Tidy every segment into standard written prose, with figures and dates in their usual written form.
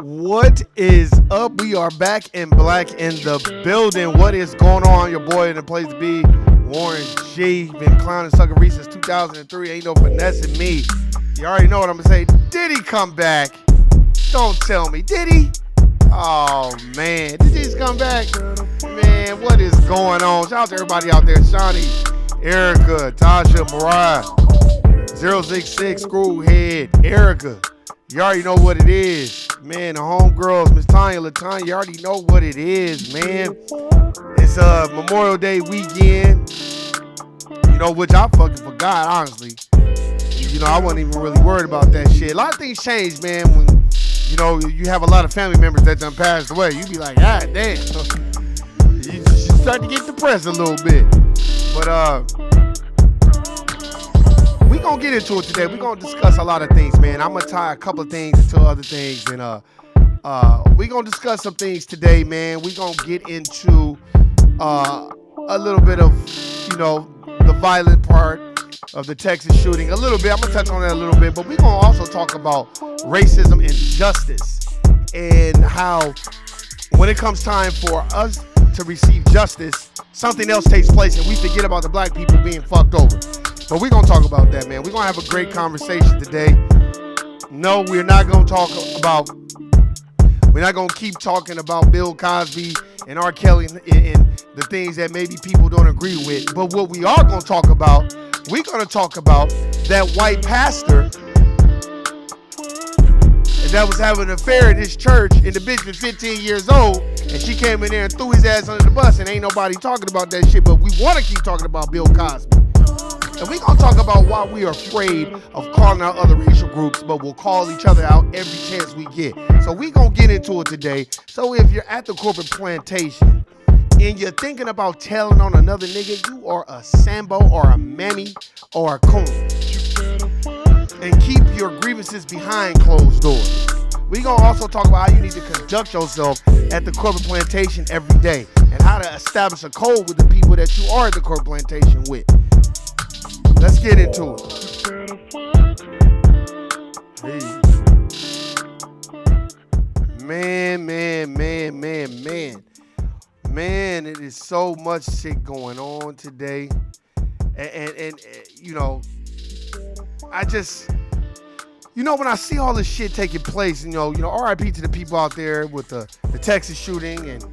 What is up? We are back in black in the building. What is going on? Your boy in the place to be, Warren G. Been clowning Sucker Reese since 2003. Ain't no finessing me. You already know what I'm gonna say. Did he come back? Don't tell me. Did he? Oh man, did he come back? Man, what is going on? Shout out to everybody out there. Shawnee, Erica, Tasha, Mariah, 066, Screwhead, Erica. You already know what it is. Man, the homegirls, Miss Tanya, LaTanya, you already know what it is, man. It's Memorial Day weekend. You know, which I fucking forgot, honestly. You know, I wasn't even really worried about that shit. A lot of things change, man, when, you know, you have a lot of family members that done passed away. You be like, God damn. You start to get depressed a little bit. But, we gonna get into it today. We gonna discuss a lot of things, man. I'm gonna tie a couple of things into other things, and we gonna discuss some things today, man. We gonna get into a little bit of, you know, the violent part of the Texas shooting. A little bit. I'm gonna touch on that a little bit, but we gonna also talk about racism and justice, and how when it comes time for us to receive justice, something else takes place, and we forget about the black people being fucked over. But we're going to talk about that, man. We're going to have a great conversation today. No, we're not going to keep talking about Bill Cosby and R. Kelly and the things that maybe people don't agree with. But what we are going to talk about, we're going to talk about that white pastor that was having an affair at his church, and the bitch was 15 years old, and she came in there and threw his ass under the bus, and ain't nobody talking about that shit, but we want to keep talking about Bill Cosby. And we're going to talk about why we are afraid of calling out other racial groups, but we'll call each other out every chance we get. So we're going to get into it today. So if you're at the corporate plantation and you're thinking about telling on another nigga, you are a Sambo or a Mammy or a coon. And keep your grievances behind closed doors. We're going to also talk about how you need to conduct yourself at the corporate plantation every day, and how to establish a code with the people that you are at the corporate plantation with. Let's get into it. Hey. Man, it is so much shit going on today. And you know, I just, you know, when I see all this shit taking place, you know, RIP to the people out there with the Texas shooting, and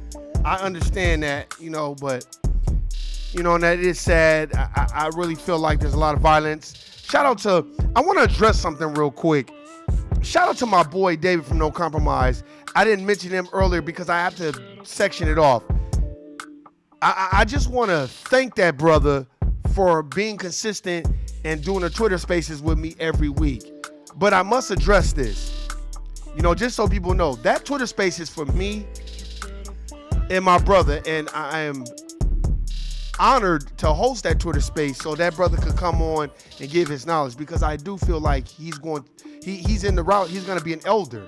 I understand that, you know, but You know, and that is sad. I really feel like there's a lot of violence. Shout out to, I want to address something real quick. Shout out to my boy David from No Compromise. I didn't mention him earlier because I have to section it off. I just want to thank that brother for being consistent and doing the Twitter spaces with me every week. But I must address this. You know, just so people know, that Twitter space is for me and my brother, and I am honored to host that Twitter space so that brother could come on and give his knowledge, because I do feel like he's in the route, he's going to be an elder.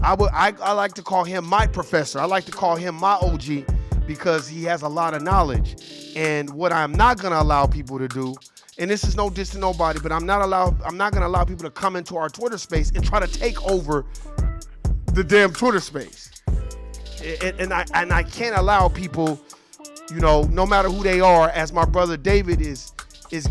I like to call him my professor. I like to call him my OG because he has a lot of knowledge. And what I'm not going to allow people to do, and this is no diss to nobody, but I'm not going to allow people to come into our Twitter space and try to take over the damn Twitter space. And I can't allow people, you know, no matter who they are, as my brother David is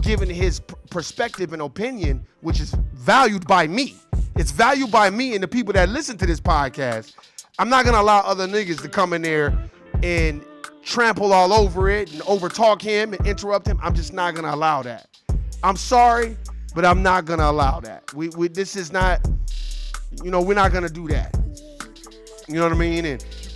giving his perspective and opinion, which is valued by me. It's valued by me and the people that listen to this podcast. I'm not gonna allow other niggas to come in there and trample all over it and overtalk him and interrupt him. I'm just not gonna allow that. I'm sorry, but I'm not gonna allow that. This is not, you know, we're not gonna do that. You know what I mean?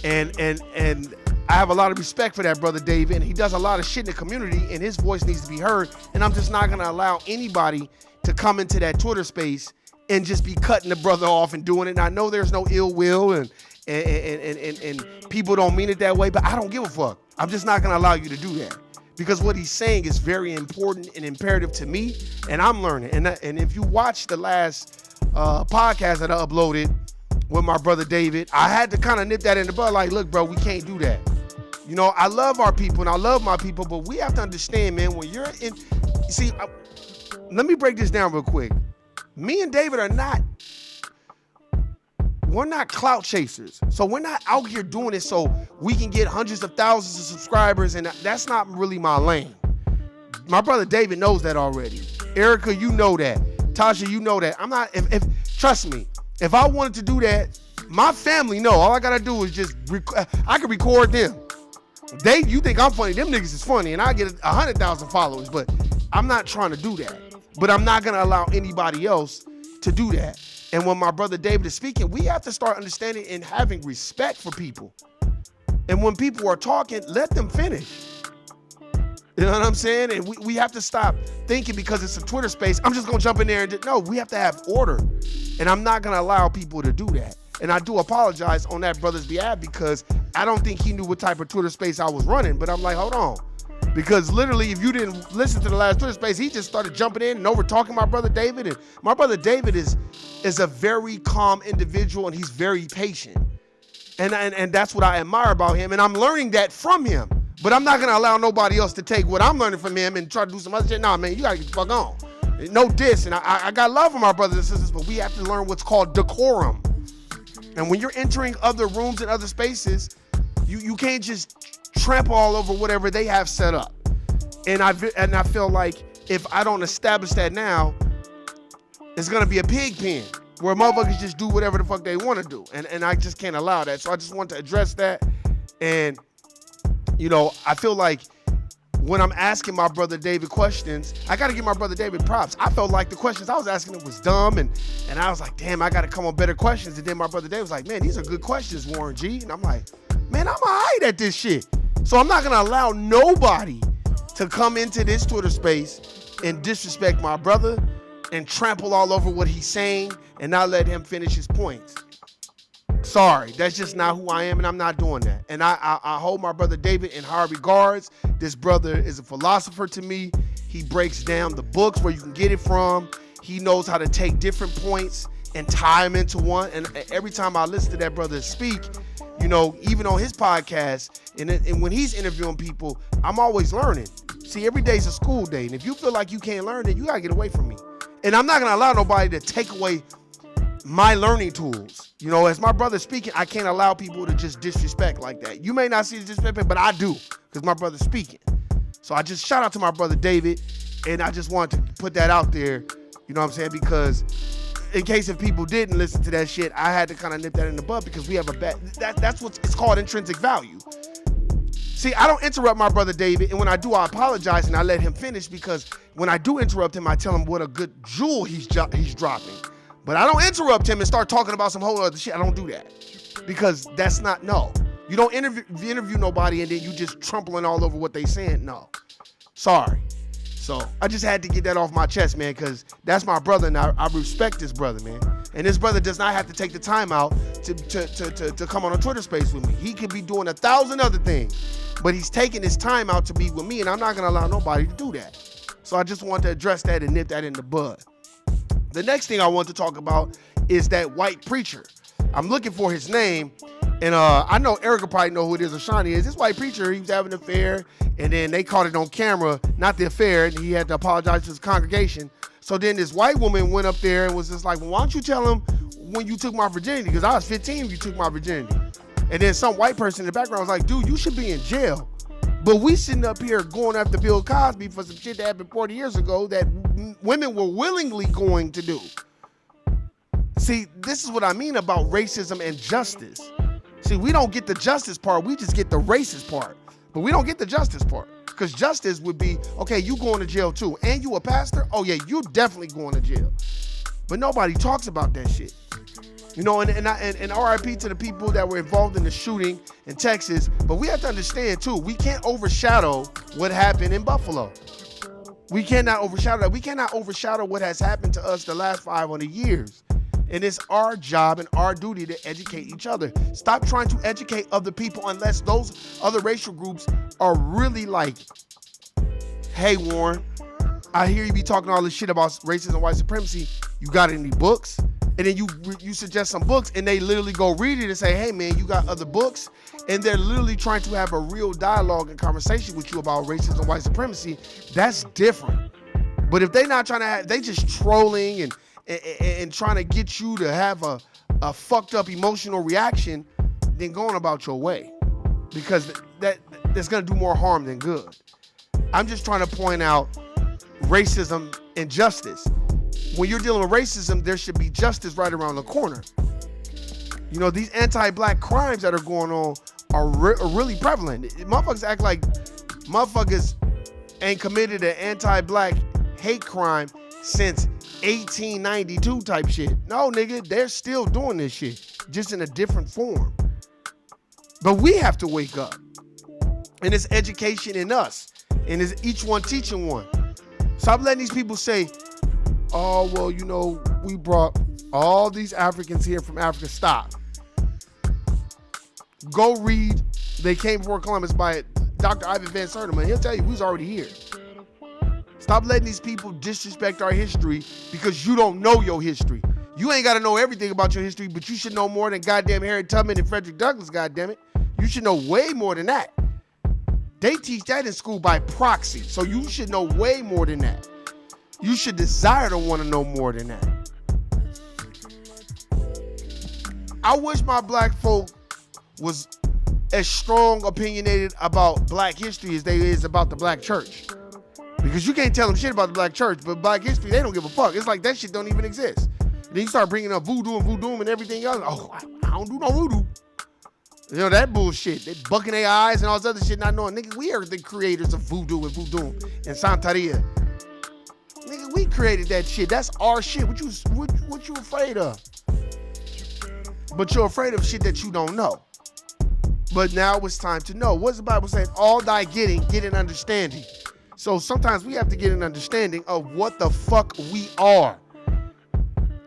And I have a lot of respect for that brother David, and he does a lot of shit in the community, and his voice needs to be heard. And I'm just not gonna allow anybody to come into that Twitter space and just be cutting the brother off and doing it. And I know there's no ill will and people don't mean it that way, but I don't give a fuck. I'm just not gonna allow you to do that, because what he's saying is very important and imperative to me, and I'm learning. And if you watch the last podcast that I uploaded with my brother David, I had to kind of nip that in the bud, like, look, bro, we can't do that. You know, I love our people and I love my people, but we have to understand, man, when you're in, you see, let me break this down real quick. Me and David we're not clout chasers. So we're not out here doing it so we can get hundreds of thousands of subscribers, and that's not really my lane. My brother David knows that already. Erica, you know that. Tasha, you know that. I'm not, if trust me, if I wanted to do that, my family know. All I gotta do is just, I can record them. You think I'm funny, them niggas is funny, and I get 100,000 followers, but I'm not trying to do that. But I'm not gonna allow anybody else to do that. And when my brother David is speaking, we have to start understanding and having respect for people. And when people are talking, let them finish. You know what I'm saying? And we have to stop thinking because it's a Twitter space, I'm just gonna jump in there and no, we have to have order. And I'm not gonna allow people to do that. And I do apologize on that brother's behalf, because I don't think he knew what type of Twitter space I was running. But I'm like, hold on. Because literally, if you didn't listen to the last Twitter space, he just started jumping in and over talking my brother David. And my brother David is a very calm individual, and he's very patient. And that's what I admire about him. And I'm learning that from him. But I'm not gonna allow nobody else to take what I'm learning from him and try to do some other shit. Nah, man, you gotta get the fuck on. No diss. And I got love for my brothers and sisters, but we have to learn what's called decorum. And when you're entering other rooms and other spaces, you can't just trample all over whatever they have set up. And I feel like if I don't establish that now, it's gonna be a pig pen where motherfuckers just do whatever the fuck they want to do. And I just can't allow that. So I just want to address that. And you know, I feel like when I'm asking my brother David questions, I got to give my brother David props. I felt like the questions I was asking him was dumb, and I was like, damn, I got to come on better questions. And then my brother David was like, man, these are good questions, Warren G. And I'm like, man, I'm all right at this shit. So I'm not going to allow nobody to come into this Twitter space and disrespect my brother and trample all over what he's saying and not let him finish his points. Sorry, that's just not who I am, and I'm not doing that. And I hold my brother David in high regards. This brother is a philosopher to me. He breaks down the books where you can get it from. He knows how to take different points and tie them into one. And every time I listen to that brother speak, you know, even on his podcast, and when he's interviewing people, I'm always learning. See, every day's a school day, and if you feel like you can't learn, then you gotta get away from me. And I'm not gonna allow nobody to take away my learning tools. You know, as my brother's speaking, I can't allow people to just disrespect like that. You may not see the disrespect, but I do, because my brother's speaking. So I just shout out to my brother David, and I just wanted to put that out there, you know what I'm saying, because in case if people didn't listen to that shit, I had to kind of nip that in the bud, because we have that's what it's called, intrinsic value. See, I don't interrupt my brother David, and when I do, I apologize and I let him finish, because when I do interrupt him, I tell him what a good jewel he's dropping. But I don't interrupt him and start talking about some whole other shit. I don't do that, because that's not, no. You don't interview nobody and then you just trampling all over what they saying. No, sorry. So I just had to get that off my chest, man, because that's my brother, and I respect this brother, man. And this brother does not have to take the time out to come on a Twitter space with me. He could be doing 1,000 other things, but he's taking his time out to be with me, and I'm not going to allow nobody to do that. So I just want to address that and nip that in the bud. The next thing I want to talk about is that white preacher. I'm looking for his name, and I know Erica probably know who it is, or Shawnee is. This white preacher, he was having an affair, and then they caught it on camera, not the affair, and he had to apologize to his congregation. So then this white woman went up there and was just like, well, why don't you tell him when you took my virginity? Because I was 15 when you took my virginity. And then some white person in the background was like, dude, you should be in jail. But we sitting up here going after Bill Cosby for some shit that happened 40 years ago that women were willingly going to do. See, this is what I mean about racism and justice. See, we don't get the justice part, we just get the racist part. But we don't get the justice part. Because justice would be, okay, you going to jail too. And you a pastor? Oh yeah, you definitely going to jail. But nobody talks about that shit. You know, and RIP to the people that were involved in the shooting in Texas. But we have to understand too, we can't overshadow what happened in Buffalo. We cannot overshadow that. We cannot overshadow what has happened to us the last 500 years. And it's our job and our duty to educate each other. Stop trying to educate other people unless those other racial groups are really like, hey, Warren, I hear you be talking all this shit about racism and white supremacy. You got any books? And then you suggest some books, and they literally go read it and say, hey, man, you got other books? And they're literally trying to have a real dialogue and conversation with you about racism and white supremacy. That's different. But if they're not trying to have, they just trolling and trying to get you to have a fucked up emotional reaction, then going about your way, because that's going to do more harm than good. I'm just trying to point out racism and justice. When you're dealing with racism, there should be justice right around the corner. You know, these anti-black crimes that are going on are really prevalent. Motherfuckers act like motherfuckers ain't committed an anti-black hate crime since 1892 type shit. No, nigga, they're still doing this shit, just in a different form. But we have to wake up. And it's education in us. And it's each one teaching one. Stop letting these people say, oh, well, you know, we brought all these Africans here from Africa. Stop. Go read They Came Before Columbus by Dr. Ivan Van Sertima. He'll tell you we was already here. Stop letting these people disrespect our history because you don't know your history. You ain't got to know everything about your history, but you should know more than goddamn Harriet Tubman and Frederick Douglass, goddammit. You should know way more than that. They teach that in school by proxy, so you should know way more than that. You should desire to want to know more than that. I wish my black folk was as strong opinionated about black history as they is about the black church. Because you can't tell them shit about the black church, but black history, they don't give a fuck. It's like that shit don't even exist. And then you start bringing up voodoo and everything else. Oh, I don't do no voodoo. You know, that bullshit. They bucking their eyes and all this other shit, not knowing. Nigga, we are the creators of voodoo and Santeria. Nigga, we created that shit. That's our shit. What you afraid of? But you're afraid of shit that you don't know. But now it's time to know. What's the Bible saying? All thy getting, get an understanding. So sometimes we have to get an understanding of what the fuck we are.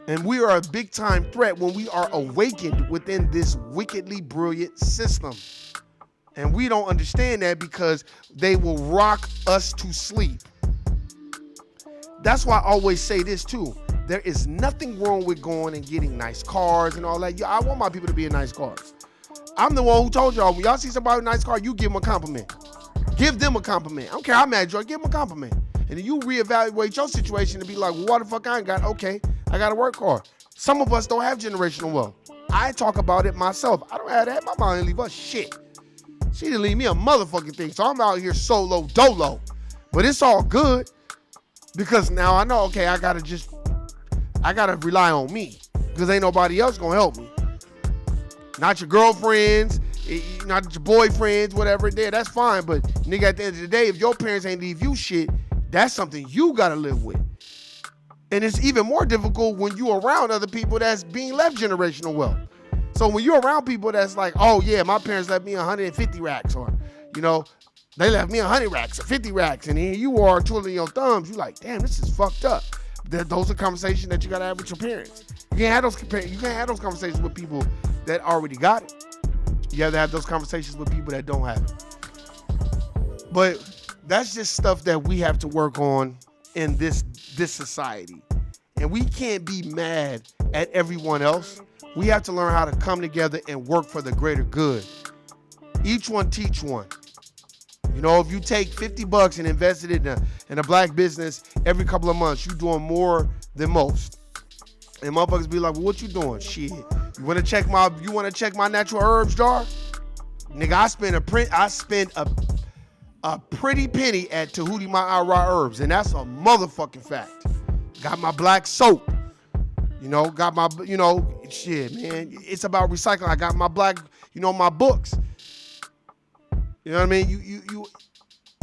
And we are a big time threat when we are awakened within this wickedly brilliant system. And we don't understand that because they will rock us to sleep. That's why I always say this too. There is nothing wrong with going and getting nice cars and all that. Yeah, I want my people to be in nice cars. I'm the one who told y'all, when y'all see somebody with a nice car, you give them a compliment. Give them a compliment. I don't care how mad you are, give them a compliment. And then you reevaluate your situation and be like, well, what the fuck I ain't got? Okay, I got to work hard. Some of us don't have generational wealth. I talk about it myself. I don't have that. My mom didn't leave us shit. She didn't leave me a motherfucking thing. So I'm out here solo dolo. But it's all good because now I know, okay, I got to rely on me because ain't nobody else going to help me. Not your girlfriends, Not your boyfriends, whatever. There, that's fine. But nigga, at the end of the day, if your parents ain't leave you shit, that's something you gotta live with. And it's even more difficult when you around other people that's being left generational wealth. So when you're around people that's like, oh yeah, my parents left me 150 racks, or they left me 100 racks or 50 racks, and here you are twiddling your thumbs. You like, damn, this is fucked up. Those are conversations that you gotta have with your parents. You can't have those conversations with people that already got it. You have to have those conversations with people that don't have it. But that's just stuff that we have to work on in this society. And we can't be mad at everyone else. We have to learn how to come together and work for the greater good. Each one teach one. If you take $50 and invest it in a black business every couple of months, you're doing more than most. And motherfuckers be like, well, what you doing? Shit. You want to check my natural herbs jar? Nigga, I spend a pretty penny at Tahuti My Raw Herbs, and that's a motherfucking fact. Got my black soap. Got my, shit, man. It's about recycling. I got my black, my books. You know what I mean? You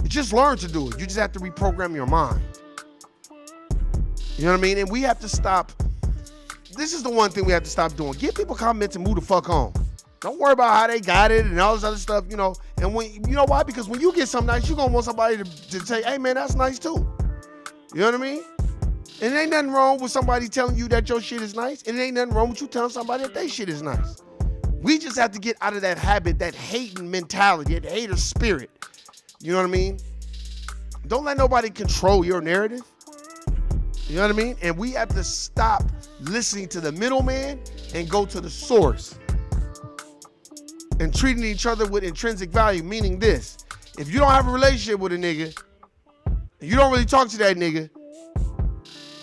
just learn to do it. You just have to reprogram your mind. You know what I mean? And we have to stop. This is the one thing we have to stop doing. Give people compliments and move the fuck on. Don't worry about how they got it and all this other stuff, And when you know why? Because when you get something nice, you're going to want somebody to say, hey, man, that's nice too. You know what I mean? And it ain't nothing wrong with somebody telling you that your shit is nice. And it ain't nothing wrong with you telling somebody that their shit is nice. We just have to get out of that habit, that hating mentality, that hater spirit. You know what I mean? Don't let nobody control your narrative. You know what I mean? And we have to stop listening to the middleman and go to the source. And treating each other with intrinsic value, meaning this. If you don't have a relationship with a nigga, and you don't really talk to that nigga,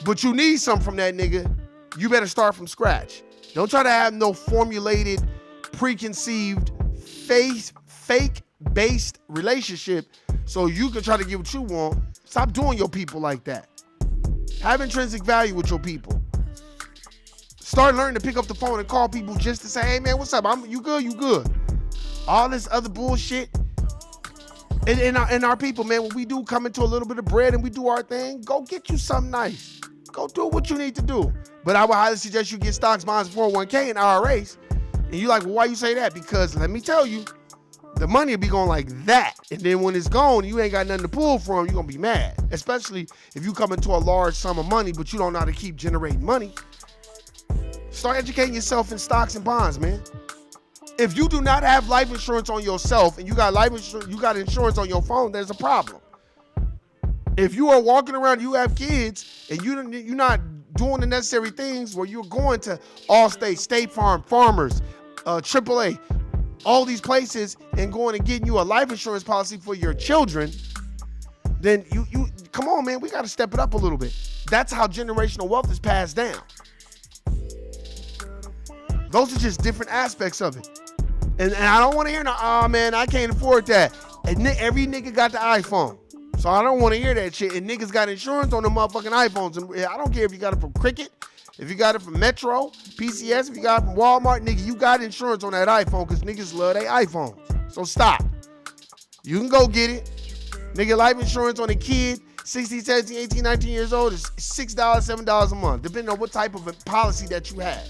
but you need something from that nigga, you better start from scratch. Don't try to have no formulated, preconceived, fake-based relationship so you can try to get what you want. Stop doing your people like that. Have intrinsic value with your people. Start learning to pick up the phone and call people just to say, hey man, what's up? You good? You good? All this other bullshit. And our people, man, when we do come into a little bit of bread and we do our thing, go get you something nice. Go do what you need to do. But I would highly suggest you get stocks, bonds, 401k, and IRAs. And you're like, well, why you say that? Because let me tell you, the money will be going like that. And then when it's gone, you ain't got nothing to pull from, you're going to be mad. Especially if you come into a large sum of money, but you don't know how to keep generating money. Start educating yourself in stocks and bonds, man. If you do not have life insurance on yourself and you got insurance on your phone, there's a problem. If you are walking around, you have kids, and you're not doing the necessary things where you're going to Allstate, State Farm, Farmers, AAA, all these places, and going and getting you a life insurance policy for your children, then you come on, man, we got to step it up a little bit. That's how generational wealth is passed down. Those are just different aspects of it. And I don't want to hear, oh man, I can't afford that. And every nigga got the iPhone. So I don't want to hear that shit. And niggas got insurance on the motherfucking iPhones. And I don't care if you got it from Cricket, if you got it from Metro, PCS, if you got it from Walmart, nigga, you got insurance on that iPhone because niggas love their iPhones. So stop. You can go get it. Nigga, life insurance on a kid, 16, 17, 18, 19 years old is $6, $7 a month, depending on what type of a policy that you have.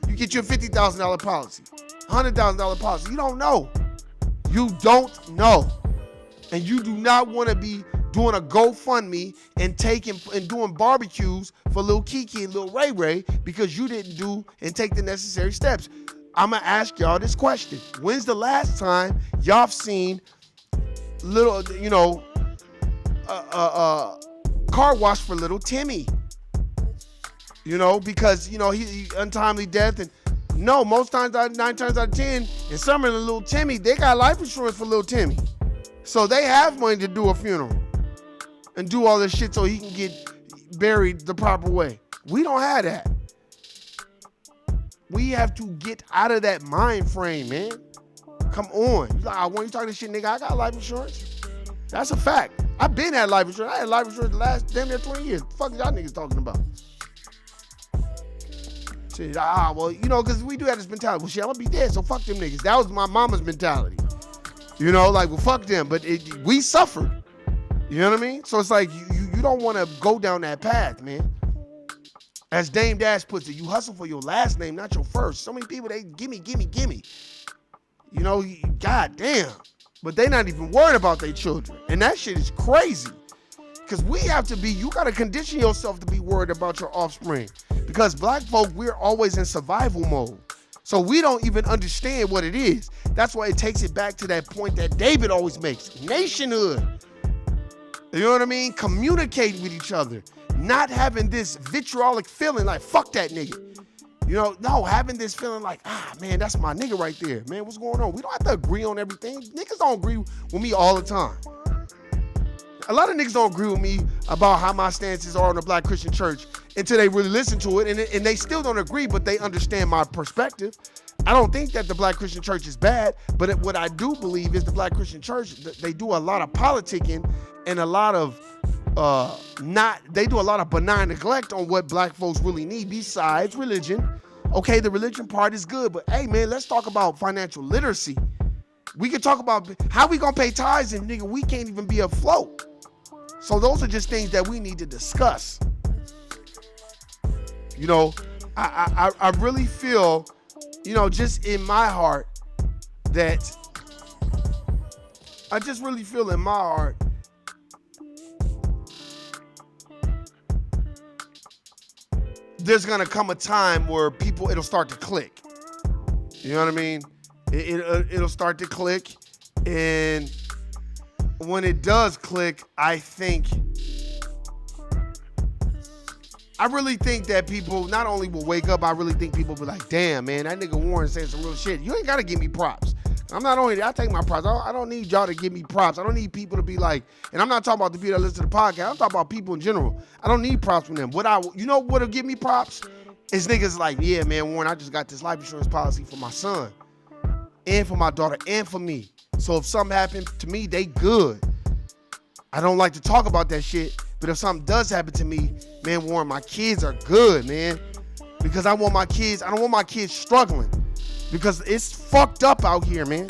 You get you a $50,000 policy, $100,000 policy. You don't know. You don't know. And you do not want to be doing a GoFundMe and doing barbecues for little Kiki and little Ray Ray because you didn't do and take the necessary steps. I'm going to ask y'all this question. When's the last time y'all seen little, car wash for little Timmy? Because, he untimely death. And no, most times, 9 times out of 10, and some of the little Timmy, they got life insurance for little Timmy. So they have money to do a funeral and do all this shit so he can get buried the proper way. We don't have that. We have to get out of that mind frame, man. Come on. You like, when you talking this shit, nigga, I got life insurance. That's a fact. I've been had life insurance. I had life insurance the last damn near 20 years. The fuck is y'all niggas talking about? Shit, well, you know, because we do have this mentality. Well, shit, I'm going to be dead, so fuck them niggas. That was my mama's mentality. You know, like, well, fuck them. But we suffered. You know what I mean? So it's like, you don't want to go down that path, man. As Dame Dash puts it, you hustle for your last name, not your first. So many people, they gimme. You know, god damn. But they not even worried about their children. And that shit is crazy. Because we have to be, you got to condition yourself to be worried about your offspring. Because black folk, we're always in survival mode. So we don't even understand what it is. That's why it takes it back to that point that David always makes. Nationhood. You know what I mean? Communicating with each other. Not having this vitriolic feeling like, fuck that nigga. You know, no, having this feeling like, man, that's my nigga right there. Man, what's going on? We don't have to agree on everything. Niggas don't agree with me all the time. A lot of niggas don't agree with me about how my stances are on the Black Christian Church until they really listen to it, and they still don't agree, but they understand my perspective. I don't think that the Black Christian Church is bad, but what I do believe is the Black Christian Church, they do a lot of politicking and a lot of they do a lot of benign neglect on what black folks really need besides religion. Okay, the religion part is good, but hey man, let's talk about financial literacy. We can talk about how we gonna pay tithes and nigga, we can't even be afloat. So those are just things that we need to discuss. You know, I really feel, you know, just in my heart that I just really feel in my heart there's gonna come a time where it'll start to click. You know what I mean? It'll start to click, and when it does click, I really think that people not only will wake up, I really think people will be like, damn, man, that nigga Warren saying some real shit. You ain't gotta give me props. I'm not only, I take my props. I don't need y'all to give me props. I don't need people to be like, and I'm not talking about the people that listen to the podcast. I'm talking about people in general. I don't need props from them. You know what'll give me props? Is niggas like, yeah, man, Warren, I just got this life insurance policy for my son and for my daughter and for me. So if something happens to me, they good. I don't like to talk about that shit, but if something does happen to me, man, Warren, my kids are good, man. Because I don't want my kids struggling. Because it's fucked up out here, man.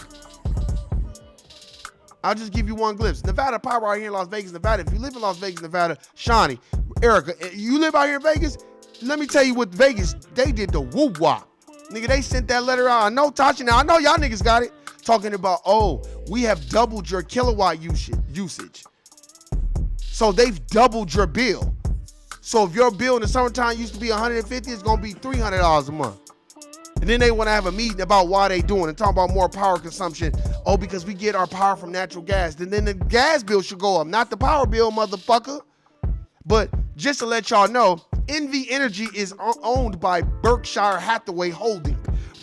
I'll just give you one glimpse. Nevada power out here in Las Vegas, Nevada. If you live in Las Vegas, Nevada, Shawnee, Erica, you live out here in Vegas? Let me tell you what Vegas, they did the woo-wop. Nigga, they sent that letter out. I know, Tasha, now I know y'all niggas got it. Talking about, we have doubled your kilowatt usage. So they've doubled your bill. So if your bill in the summertime used to be $150, it's going to be $300 a month. And then they want to have a meeting about why they doing it, talking about more power consumption. Because we get our power from natural gas. Then the gas bill should go up, not the power bill, motherfucker. But just to let y'all know, NV Energy is owned by Berkshire Hathaway Holding.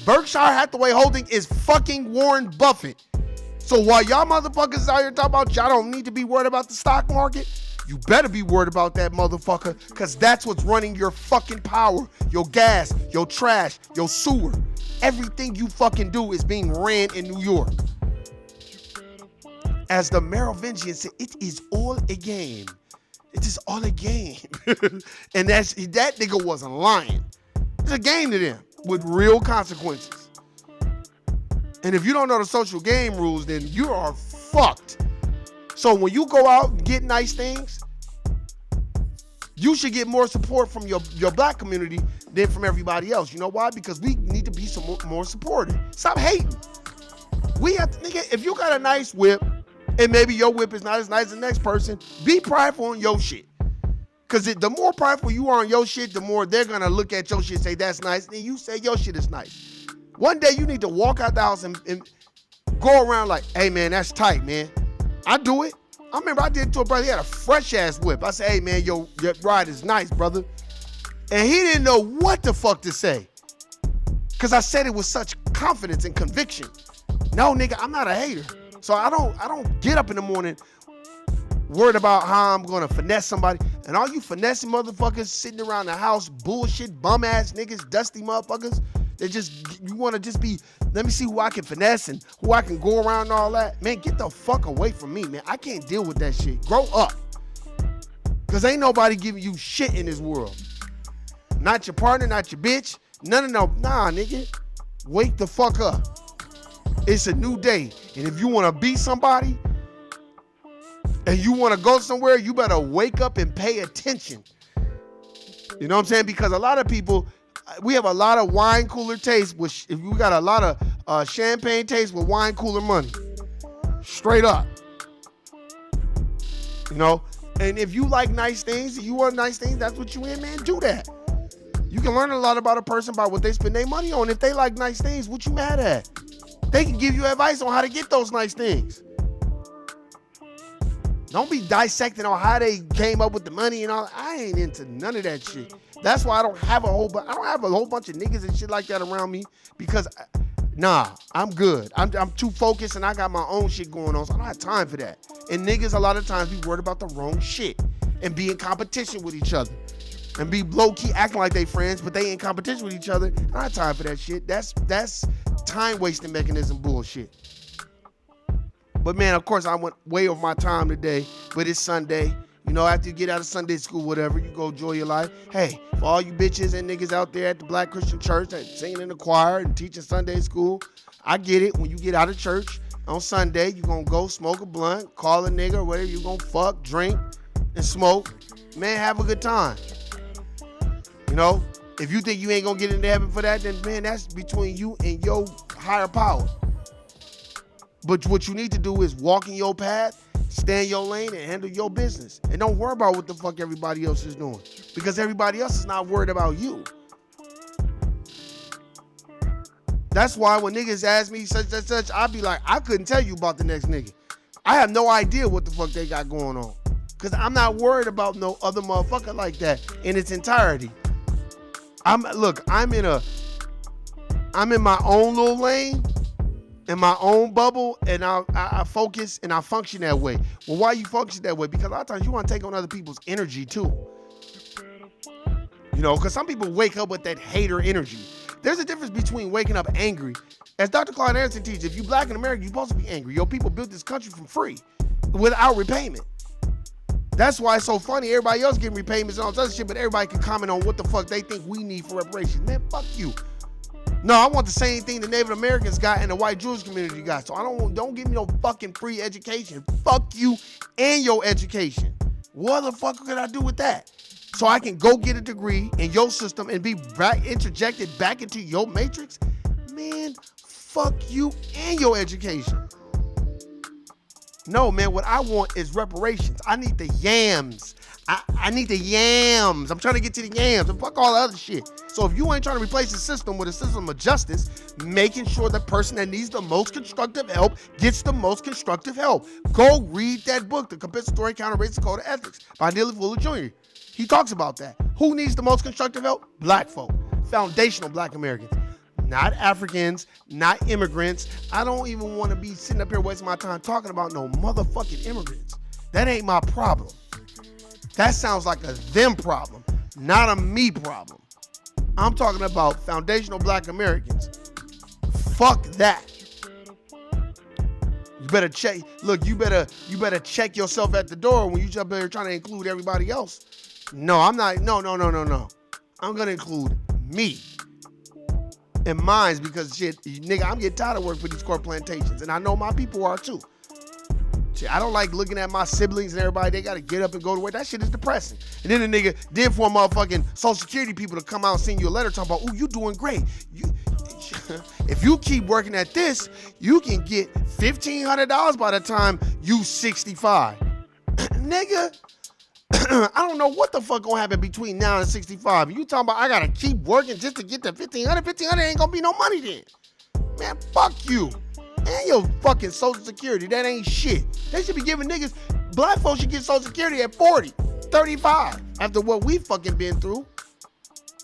Berkshire Hathaway Holding is fucking Warren Buffett. So while y'all motherfuckers out here talking about y'all don't need to be worried about the stock market, you better be worried about that motherfucker, because that's what's running your fucking power, your gas, your trash, your sewer. Everything you fucking do is being ran in New York. As the Merovingian said, it is all a game. It is all a game. And that nigga wasn't lying. It's a game to them with real consequences. And if you don't know the social game rules, then you are fucked. So when you go out and get nice things, you should get more support from your black community than from everybody else. You know why? Because we need to be some more supportive. Stop hating. We have to, nigga, if you got a nice whip, and maybe your whip is not as nice as the next person, be prideful on your shit. Because the more prideful you are on your shit, the more they're going to look at your shit and say, that's nice. And you say your shit is nice. One day you need to walk out the house and go around like, hey, man, that's tight, man. I do it. I remember I did it to a brother. He had a fresh-ass whip. I said, hey, man, your ride is nice, brother. And he didn't know what the fuck to say. Because I said it with such confidence and conviction. No, nigga, I'm not a hater. So I don't get up in the morning worried about how I'm going to finesse somebody. And all you finessing motherfuckers sitting around the house, bullshit, bum-ass niggas, dusty motherfuckers, you want to just be, let me see who I can finesse and who I can go around and all that. Man, get the fuck away from me, man. I can't deal with that shit. Grow up. Because ain't nobody giving you shit in this world. Not your partner, not your bitch, No, nah, nigga. Wake the fuck up. It's a new day. And if you want to be somebody and you want to go somewhere, you better wake up and pay attention. You know what I'm saying? Because a lot of people, we have a lot of wine cooler taste. We got a lot of champagne taste with wine cooler money. Straight up. You know? And if you like nice things, you want nice things, that's what you in, man. Do that. You can learn a lot about a person by what they spend their money on. If they like nice things, what you mad at? They can give you advice on how to get those nice things. Don't be dissecting on how they came up with the money and all. I ain't into none of that shit. That's why I don't have a whole bunch of niggas and shit like that around me, because nah, I'm good. I'm too focused and I got my own shit going on, so I don't have time for that. And niggas a lot of times be worried about the wrong shit and be in competition with each other and be low-key acting like they friends, but they in competition with each other. I don't have time for that shit. That's time-wasting mechanism bullshit. But man, of course, I went way over my time today, but it's Sunday. You know, after you get out of Sunday school, whatever, you go enjoy your life. Hey, for all you bitches and niggas out there at the Black Christian Church that singing in the choir and teaching Sunday school, I get it. When you get out of church on Sunday, you gonna go smoke a blunt, call a nigga, or whatever, you gonna fuck, drink, and smoke. Man, have a good time. You know, if you think you ain't gonna get into heaven for that, then man, that's between you and your higher power. But what you need to do is walk in your path, stay in your lane, and handle your business. And don't worry about what the fuck everybody else is doing, because everybody else is not worried about you. That's why when niggas ask me such and such, I be like, I couldn't tell you about the next nigga. I have no idea what the fuck they got going on, because I'm not worried about no other motherfucker like that in its entirety. I'm in my own little lane, in my own bubble, and I focus and I function that way. Well, why you function that way? Because a lot of times you want to take on other people's energy too. You know, because some people wake up with that hater energy. There's a difference between waking up angry. As Dr. Claude Anderson teaches, if you black in America, you're supposed to be angry. Your people built this country for free, without repayment. That's why it's so funny. Everybody else getting repayments and all this other shit, but everybody can comment on what the fuck they think we need for reparations. Man, fuck you. No, I want the same thing the Native Americans got and the white Jewish community got. So don't give me no fucking free education. Fuck you and your education. What the fuck could I do with that? So I can go get a degree in your system and be interjected back into your matrix? Man, fuck you and your education. No, man, what I want is reparations. I need the yams. I need the yams. I'm trying to get to the yams and fuck all the other shit. So if you ain't trying to replace the system with a system of justice, making sure the person that needs the most constructive help gets the most constructive help. Go read that book, The Compensatory Counter-Racist Code of Ethics by Neely Fuller Jr. He talks about that. Who needs the most constructive help? Black folk. Foundational black Americans. Not Africans, not immigrants. I don't even want to be sitting up here wasting my time talking about no motherfucking immigrants. That ain't my problem. That sounds like a them problem, not a me problem. I'm talking about foundational black Americans. Fuck that. You better check. Look, you better check yourself at the door when you jump there trying to include everybody else. No, I'm not. No. I'm gonna include me and mines, because shit, nigga, I'm getting tired of working for these corporate plantations, and I know my people are too. Shit, I don't like looking at my siblings and everybody. They gotta get up and go to work. That shit is depressing. And then the nigga did for motherfucking Social Security people to come out and send you a letter talking about, "Ooh, you doing great. If you keep working at this, you can get $1,500 by the time you 65. Nigga, I don't know what the fuck gonna happen between now and 65. You talking about I gotta keep working just to get the 1,500? 1,500 ain't gonna be no money then. Man, fuck you. And your fucking Social Security. That ain't shit. They should be giving niggas, black folks should get Social Security at 40, 35 after what we fucking been through.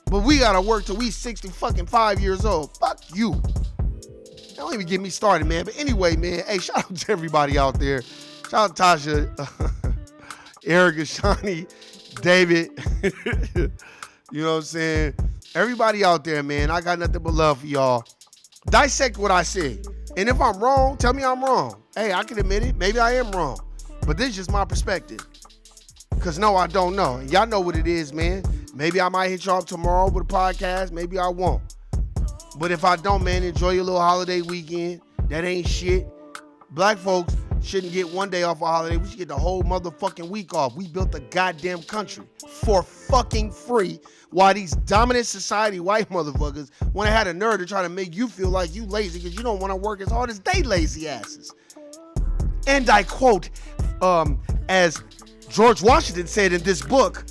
But we gotta work till we 60 fucking 5 years old. Fuck you. Don't even get me started, man. But anyway, man, hey, shout out to everybody out there. Shout out to Tasha, Erica, Shawnee, David. You know what I'm saying? Everybody out there, man. I got nothing but love for y'all. Dissect what I said. And if I'm wrong, tell me I'm wrong. Hey, I can admit it. Maybe I am wrong. But this is just my perspective. Because no, I don't know. Y'all know what it is, man. Maybe I might hit y'all up tomorrow with a podcast. Maybe I won't. But if I don't, man, enjoy your little holiday weekend. That ain't shit. Black folks shouldn't get one day off a holiday. We should get the whole motherfucking week off. We built a goddamn country for fucking free, while these dominant society white motherfuckers want to have a nerve to try to make you feel like you lazy because you don't want to work as hard as they lazy asses. And I quote, as George Washington said in this book,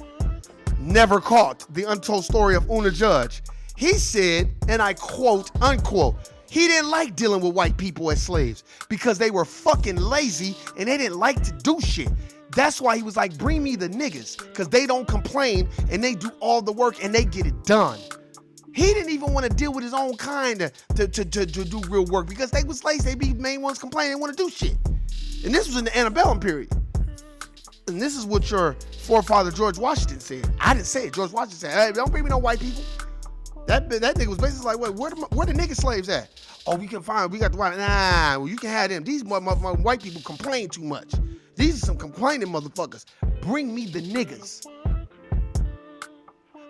Never Caught, The Untold Story of Una Judge. He said, and I quote, unquote, he didn't like dealing with white people as slaves because they were fucking lazy and they didn't like to do shit. That's why he was like, bring me the niggas, because they don't complain and they do all the work and they get it done. He didn't even want to deal with his own kind to do real work because they was lazy. They be the main ones complaining, they want to do shit. And this was in the antebellum period. And this is what your forefather George Washington said. I didn't say it. George Washington said, hey, don't bring me no white people. That nigga was basically like, wait, where the nigga slaves at? Oh, we got the white. Nah, well, you can have them. These white people complain too much. These are some complaining motherfuckers. Bring me the niggas.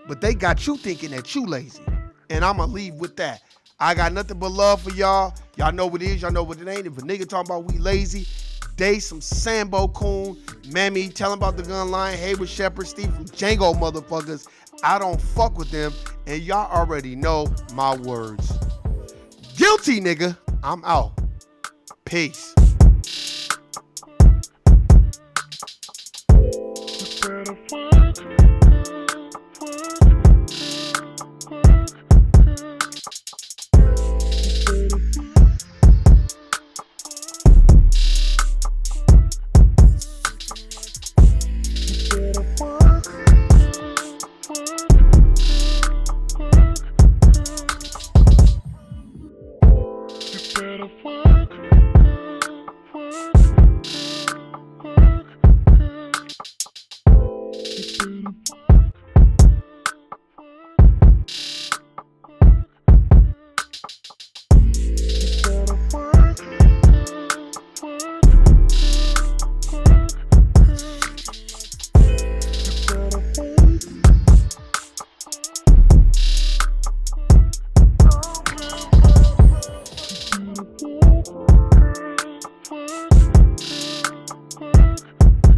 But they got you thinking that you lazy. And I'ma leave with that. I got nothing but love for y'all. Y'all know what it is. Y'all know what it ain't. If a nigga talking about we lazy, they some Sambo Coon, Mammy, tell him about the gun line, Hayward Shepherd, Steve from Django motherfuckers. I don't fuck with them, and y'all already know my words. Guilty, nigga. I'm out. Peace.